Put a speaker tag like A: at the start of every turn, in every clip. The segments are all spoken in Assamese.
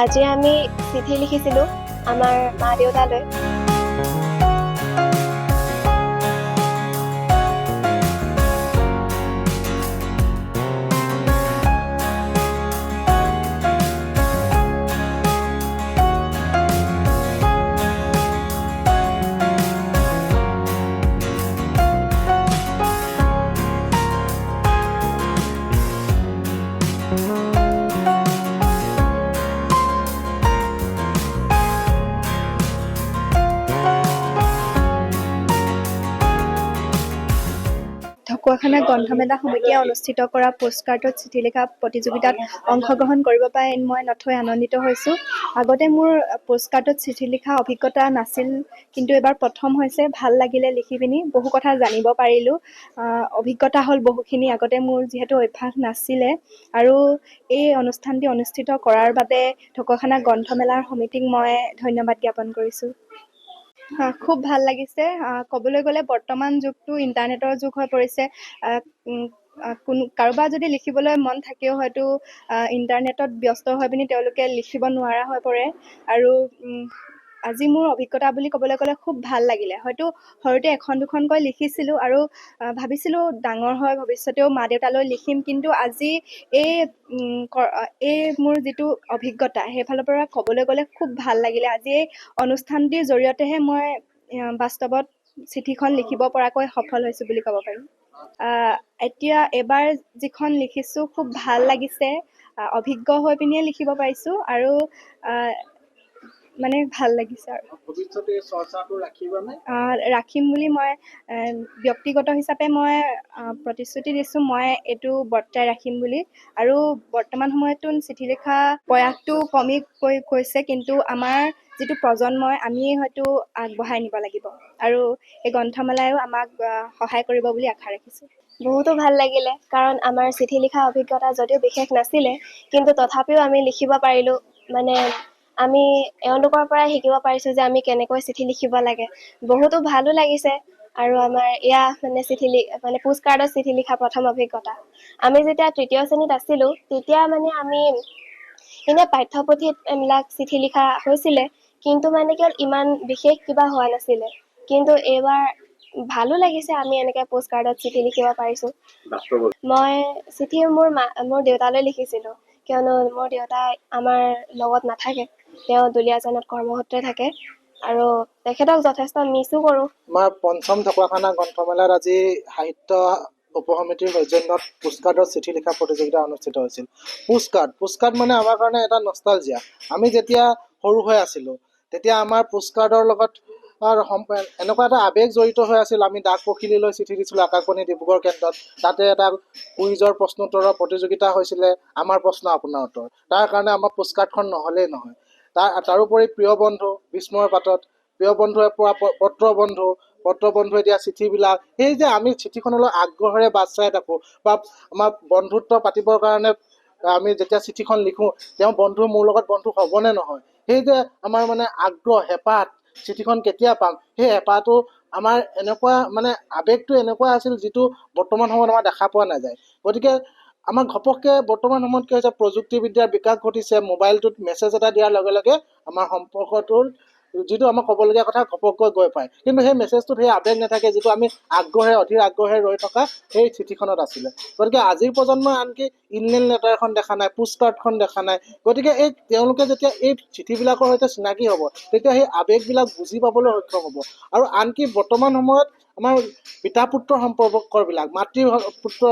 A: আজি আমি চিঠি লিখিছিলোঁ আমাৰ মা দেউতালৈ।
B: ঢকুৱাখানা গ্ৰন্থমেলা সমিতিয়ে অনুষ্ঠিত কৰা পোষ্টকাৰ্ডত চিঠি লিখা প্ৰতিযোগিতাত অংশগ্ৰহণ কৰিব পাই মই নথৈ আনন্দিত হৈছোঁ। আগতে মোৰ পোষ্টকাৰ্ডত চিঠি লিখা অভিজ্ঞতা নাছিল, কিন্তু এইবাৰ প্ৰথম হৈছে। ভাল লাগিলে লিখি পিনি, বহু কথা জানিব পাৰিলোঁ। অভিজ্ঞতা হ'ল বহুখিনি। আগতে মোৰ যিহেতু অভ্যাস নাছিলে, আৰু এই অনুষ্ঠানটি অনুষ্ঠিত কৰাৰ বাবে ঢকুৱাখানা গ্ৰন্থমেলাৰ সমিতিক মই ধন্যবাদ জ্ঞাপন কৰিছোঁ। খুব ভাল লাগিছে। ক'বলৈ গ'লে বৰ্তমান যুগটো ইণ্টাৰনেটৰ যুগ হৈ পৰিছে। কাৰোবাৰ যদি লিখিবলৈ মন থাকেও হয়তো ইণ্টাৰনেটত ব্যস্ত হৈ পিনি তেওঁলোকে লিখিব নোৱাৰা হৈ পৰে। আৰু আজি মোৰ অভিজ্ঞতা বুলি ক'বলৈ গ'লে খুব ভাল লাগিলে। হয়তো সৰুতে এখন দুখনকৈ লিখিছিলোঁ আৰু ভাবিছিলোঁ ডাঙৰ হৈ ভৱিষ্যতেও মা দেউতালৈ লিখিম, কিন্তু আজি এই মোৰ যিটো অভিজ্ঞতা সেইফালৰ পৰা ক'বলৈ গ'লে খুব ভাল লাগিলে। আজি এই অনুষ্ঠানটিৰ জৰিয়তেহে মই বাস্তৱত চিঠিখন লিখিব পৰাকৈ সফল হৈছোঁ বুলি ক'ব পাৰিম। এতিয়া এবাৰ যিখন লিখিছোঁ খুব ভাল লাগিছে। অভিজ্ঞ হৈ পিনিয়ে লিখিব পাৰিছোঁ আৰু মানে ভাল লাগিছে। আৰু
C: ভৱিষ্যতে চৰ্চাটো ৰাখিবানে?
B: ৰাখিম বুলি মই ব্যক্তিগত হিচাপে মই প্ৰতিশ্ৰুতি দিছোঁ। মই এইটো বৰ্তাই ৰাখিম বুলি। আৰু বৰ্তমান সময়তো চিঠি লিখা প্ৰয়াসটো কমি গৈছে, কিন্তু আমাৰ যিটো প্ৰজন্মই আমিয়ে হয়তো আগবঢ়াই নিব লাগিব, আৰু এই গ্ৰন্থমেলায়ো আমাক সহায় কৰিব বুলি আশা ৰাখিছোঁ।
A: বহুতো ভাল লাগিলে, কাৰণ আমাৰ চিঠি লিখা অভিজ্ঞতা যদিও বিশেষ নাছিলে, কিন্তু তথাপিও আমি লিখিব পাৰিলোঁ। মানে আমি এওঁলোকৰ পৰাই শিকিব পাৰিছোঁ যে আমি কেনেকৈ চিঠি লিখিব লাগে। বহুতো ভালো লাগিছে। আৰু আমাৰ এয়া মানে পোষ্টকাৰ্ডত চিঠি লিখা প্ৰথম অভিজ্ঞতা। আমি যেতিয়া তৃতীয় শ্ৰেণীত আছিলোঁ, তেতিয়া মানে আমি এনেই পাঠ্যপুথিত এইবিলাক চিঠি লিখা হৈছিলে, কিন্তু মানে কি হ'ল ইমান বিশেষ কিবা হোৱা নাছিলে। কিন্তু এইবাৰ ভালো লাগিছে, আমি এনেকৈ পোষ্টকাৰ্ডত চিঠি লিখিব পাৰিছোঁ। মই চিঠি মোৰ দেউতালৈ লিখিছিলোঁ, কিয়নো মোৰ দেউতা আমাৰ লগত নাথাকে। তেওঁ দুলীয়াজানত কৰ্মসূত্ৰে থাকে, আৰু তেখেতক যথেষ্ট মিছো কৰোঁ।
C: আমাৰ পঞ্চম ঢকুৱাখানা গ্ৰন্থমেলাত আজি সাহিত্য উপসমিতিৰ সৌজন্যত পোষ্টকাৰ্ডত চিঠি লিখা প্ৰতিযোগিতা অনুষ্ঠিত হৈছিল। পোষ্টকাৰ্ড মানে আমাৰ কাৰণে এটা নষ্টালজিয়া। আমি যেতিয়া সৰু হৈ আছিলোঁ, তেতিয়া আমাৰ পোষ্টকাৰ্ডৰ লগত এনেকুৱা এটা আৱেগ জড়িত হৈ আছিল। আমি ডাক পখিলীলৈ চিঠি দিছিলোঁ আকাশবাণী ডিব্ৰুগড় কেন্দ্ৰত। তাতে এটা কুইজৰ প্ৰশ্নোত্তৰৰ প্ৰতিযোগিতা হৈছিলে, আমাৰ প্ৰশ্ন আপোনাৰ উত্তৰ। তাৰ কাৰণে আমাৰ পোষ্টকাৰ্ডখন নহ'লেই নহয়। তাৰোপৰি প্ৰিয় বন্ধু বিস্ময়ৰ পাতত, প্ৰিয় বন্ধুৱে পোৱা পত্ৰ বন্ধুৱে দিয়া চিঠিবিলাক, সেই যে আমি চিঠিখনলৈ আগ্ৰহেৰে বাট চাই থাকোঁ, বা আমাৰ বন্ধুত্ব পাতিবৰ কাৰণে আমি যেতিয়া চিঠিখন লিখোঁ, তেওঁ মোৰ লগত বন্ধু হ'বনে নহয়, সেই যে আমাৰ মানে আগ্ৰহ, হেঁপাহ, চিঠিখন কেতিয়া পাম, সেই হেঁপাহটো আমাৰ এনেকুৱা মানে আৱেগটো এনেকুৱা আছিল, যিটো বৰ্তমান সময়ত আমাৰ দেখা পোৱা নাযায়। গতিকে আমাৰ ঘপককৈ বৰ্তমান সময়ত কি হৈছে, প্ৰযুক্তিবিদ্যাৰ বিকাশ ঘটিছে। মোবাইলটোত মেছেজ এটা দিয়াৰ লগে লগে আমাৰ সম্পৰ্কটোৰ যিটো আমাৰ ক'বলগীয়া কথা ঘপককৈ গৈ পায়, কিন্তু সেই মেছেজটোত সেই আৱেগ নাথাকে, যিটো আমি অধীৰ আগ্ৰহে ৰৈ থকা সেই চিঠিখনত আছিলে। গতিকে আজিৰ প্ৰজন্মই আনকি ইনলেণ্ড লেটাৰ এখন দেখা নাই, পোষ্টকাৰ্ডখন দেখা নাই। গতিকে তেওঁলোকে যেতিয়া এই চিঠিবিলাকৰ সৈতে চিনাকি হ'ব, তেতিয়া সেই আৱেগবিলাক বুজি পাবলৈ সক্ষম হ'ব। আৰু আনকি বৰ্তমান সময়ত আমাৰ পিতা পুত্ৰৰ সম্পৰ্কবিলাক, মাতৃ পুত্ৰ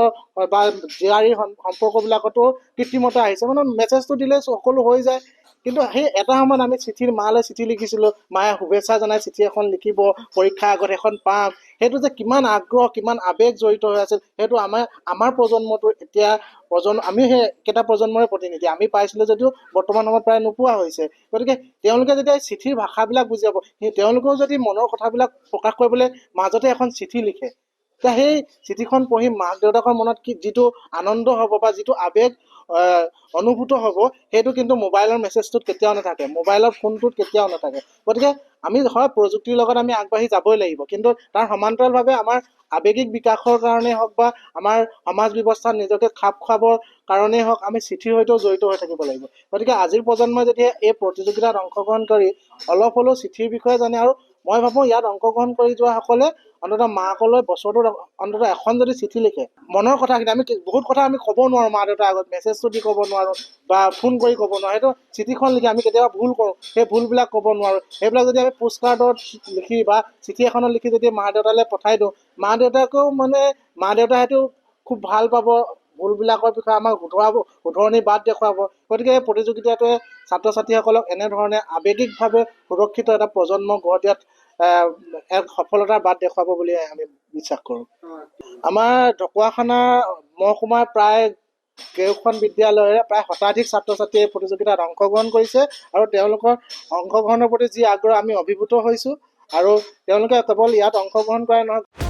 C: বা জীয়াৰীৰ সম্পৰ্কবিলাকতো কৃত্ৰিমতা আহিছে। মানে মেছেজটো দিলে সকলো হৈ যায়, কিন্তু সেই এটা সময়ত আমি মালৈ চিঠি লিখিছিলোঁ, মায়ে শুভেচ্ছা জনাই চিঠি এখন লিখিব, পৰীক্ষাৰ আগত এখন পাম। সেইটো যে কিমান আগ্ৰহ, কিমান আৱেগ জড়িত হৈ আছিল, সেইটো আমাৰ প্ৰজন্মটো এতিয়া আমি সেই একেটা প্ৰজন্মৰে প্ৰতিনিধি। আমি পাইছিলোঁ যদিও বৰ্তমান সময়ত প্ৰায় নোপোৱা হৈছে। গতিকে তেওঁলোকে যেতিয়া চিঠিৰ ভাষাবিলাক বুজি পাব, তেওঁলোকেও যদি মনৰ কথাবিলাক প্ৰকাশ কৰিবলৈ মাজতে এখন চিঠি লিখে, তেতিয়া সেই চিঠিখন পঢ়ি মাক দেউতাকৰ মনত যিটো আনন্দ হ'ব বা যিটো আৱেগ অনুভূত হ'ব সেইটো কিন্তু মোবাইলৰ মেছেজটোত কেতিয়াও নাথাকে, মোবাইলৰ ফোনটোত কেতিয়াও নাথাকে। গতিকে আমি হয় প্ৰযুক্তিৰ লগত আমি আগবাঢ়ি যাবই লাগিব, কিন্তু তাৰ সমান্তৰালভাৱে আমাৰ আৱেগিক বিকাশৰ কাৰণেই হওক বা আমাৰ সমাজ ব্যৱস্থাত নিজকে খাপ খুৱাবৰ কাৰণেই হওক আমি চিঠিৰ সৈতেও জড়িত হৈ থাকিব লাগিব। গতিকে আজিৰ প্ৰজন্মই যদি এই প্ৰতিযোগিতাত অংশগ্ৰহণ কৰি অলপ হ'লেও চিঠিৰ বিষয়ে জানে, আৰু মই ভাবোঁ ইয়াত অংশগ্ৰহণ কৰি যোৱাসকলে অন্ততঃ মাকলৈ বছৰটোত অন্ততঃ এখন যদি চিঠি লিখে, মনৰ কথাখিনি বহুত কথা আমি ক'ব নোৱাৰোঁ মা দেউতাৰ আগত, মেছেজটো দি ক'ব নোৱাৰোঁ বা ফোন কৰি ক'ব নোৱাৰোঁ, সেইটো চিঠিখন লিখি আমি কেতিয়াবা ভুল কৰোঁ, সেই ভুলবিলাক ক'ব নোৱাৰোঁ, সেইবিলাক যদি আমি পোষ্ট কাৰ্ডত লিখি বা চিঠি এখনত লিখি যদি মা দেউতালৈ পঠাই দিওঁ, মা দেউতাই সেইটো খুব ভাল পাব, ভুলবিলাকৰ বিষয়ে আমাক শুধৰণি বাট দেখুৱাব। গতিকে এই প্ৰতিযোগিতাটোৱে ছাত্ৰ ছাত্ৰীসকলক এনেধৰণে আৱেগিকভাৱে সুৰক্ষিত এটা প্ৰজন্ম গঢ় দিয়াত এক সফলতাৰ বাট দেখুৱাব বুলি আমি বিশ্বাস কৰোঁ। আমাৰ ঢকুৱাখানা মহকুমাৰ প্ৰায় কেইখন বিদ্যালয়ৰে প্ৰায় শতাধিক ছাত্ৰ ছাত্ৰীয়ে এই প্ৰতিযোগিতাত অংশগ্ৰহণ কৰিছে, আৰু তেওঁলোকৰ অংশগ্ৰহণৰ প্ৰতি যি আগ্ৰহ আমি অভিভূত হৈছোঁ, আৰু তেওঁলোকে কেৱল ইয়াত অংশগ্ৰহণ কৰাই নহয়